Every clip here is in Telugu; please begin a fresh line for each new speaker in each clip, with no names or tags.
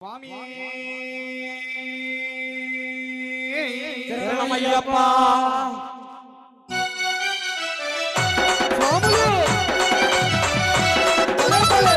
స్వామి
శరణమయ్యప్ప
స్వాములు భలే భలే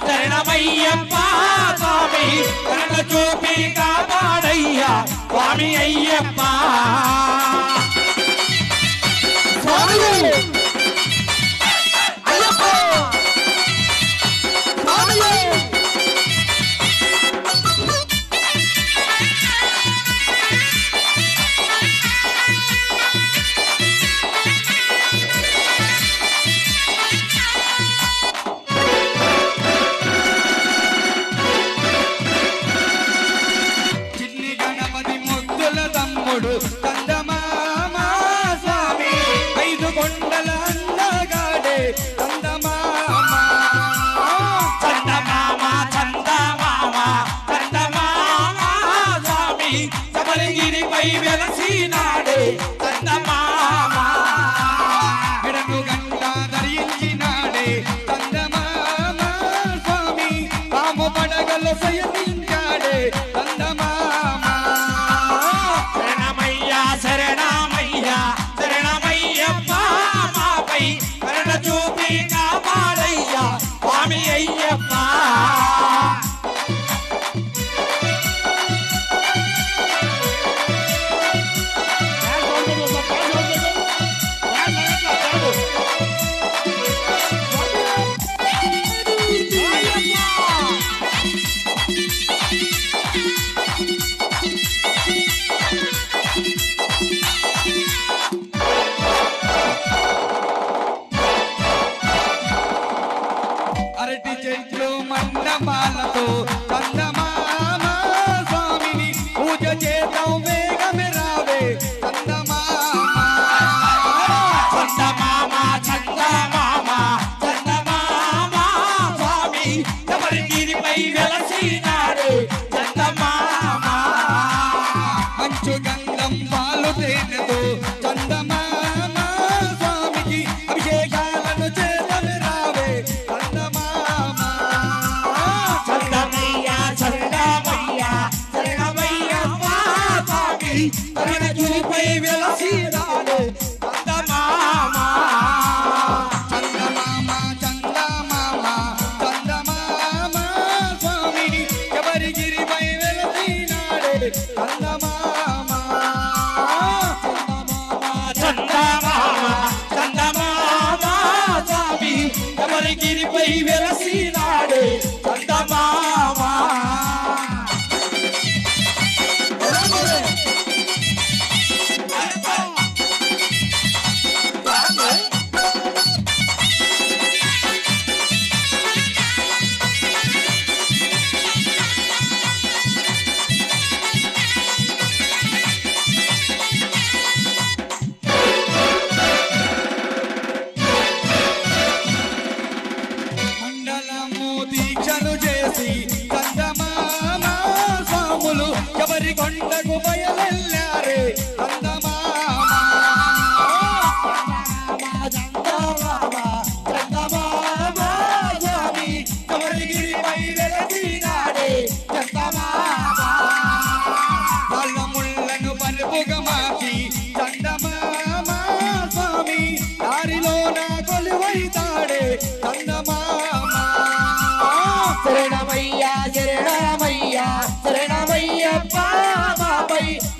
శరణమయ్యప్ప స్వామి కరుణ చూపి కాపాడయ్యా స్వామి అయ్యప్ప
స్వామి అయ్యప్ప స్వామి
కందమామ స్వామి ఐదు కొండల అందగాడే కందమామ
చందమామ చందమామ చందమామ స్వామి శబరిగిరిపై వెలసినాడే చందమామ
మెడను గంట ధరించినాడే కందమామ స్వామి పాము పడగల సయనించాడే కందమామ
శరణమయ్యప్ప మాపై కరుణ చూపి కాపాడయ్యా స్వామి అయ్యప్ప
అరటి చెట్లు మండపాలతో కందమామ స్వామిని పూజ చేద్దాం వేగమే రావే కందమామ
చందమామ చందమామ చందమామ స్వామి శబరిగిరిపై వెలసినాడు చందమామ
మంచు గంధం పాలు తేనెతో చందమామ స్వామికి అభిషేకాలను చేతమే రావే కందమామ
చందమయ్య చందమయ్య శరణమయ్యప్ప స్వామి కరుణ చూపై వెలసినాడు చందమామ
చందమామ చందమామ చందమామ స్వామిని శబరిగిరిపై వెలసినాడే కందమామ
చందమామ చందమామ స్వామి శబరిగిరిపై వెలసినాడు చందమామ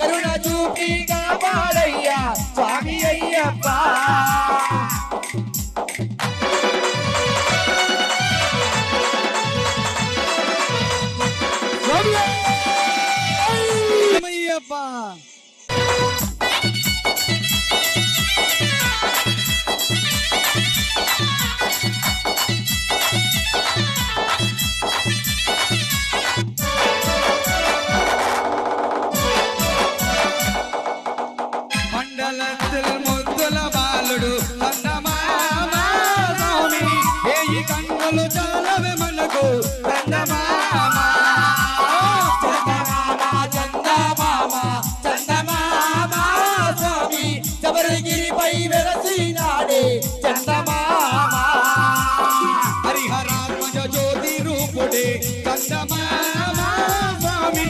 కరుణ చూపి కాపాడయ్యా స్వామి అయ్యప్ప
అయ్యప్ప మండలத்தில் ముద్దుల బాలుడు చందమామ స్వామి ఏయి కన్నులు చాలవే మనకు చందమామ
చందమామ స్వామి శబరిగిరిపై వెలసినాడే చందమామ
హరిహరాత్మజ జ్యోతి రూపుడే చందమామ స్వామి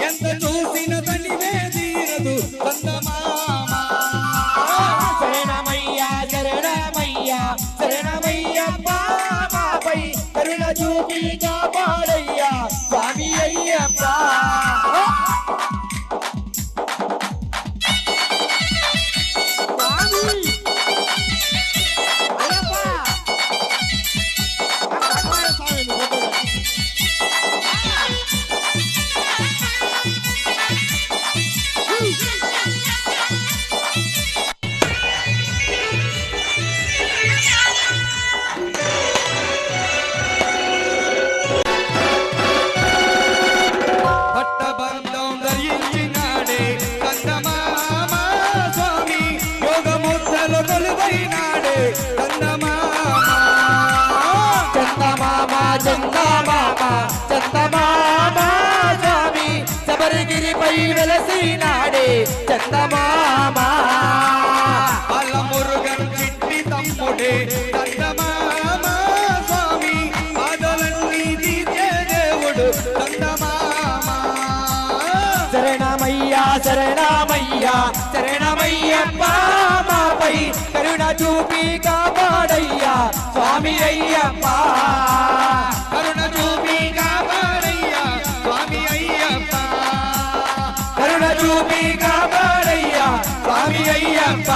ఎంత చూసిన తనివే తీరదు చందమామ
శరణమయ్యా శరణమయ్యా శరణమయ్యప్పపై కరుణ చూపి కాపాడయ్యా స్వామి అయ్యప్ప
పట్టబంధం ధరించినాడే చందమామ స్వామి యోగముద్రలు కొలువైనాడే చందమామ
చందమామ చందమామ చందమామ స్వామి శబరిగిరిపై వెలసినాడే చందమామ
అల్ల మురుగన్ చిట్టి తమ్ముడే చందమామ స్వామి బాధలన్నీ తీర్చే దేవుడు చందమామ
శరణమయ్యా శరణమయ్యా శరణమయ్యప్పపై కరుణ చూపి కాపాడయ్యా స్వామి అయ్యప్ప
కరుణ చూపి కాపాడయ్యా స్వామి అయ్యప్ప
కరుణ చూపి కాపాడయ్యా స్వామి అయ్యప్ప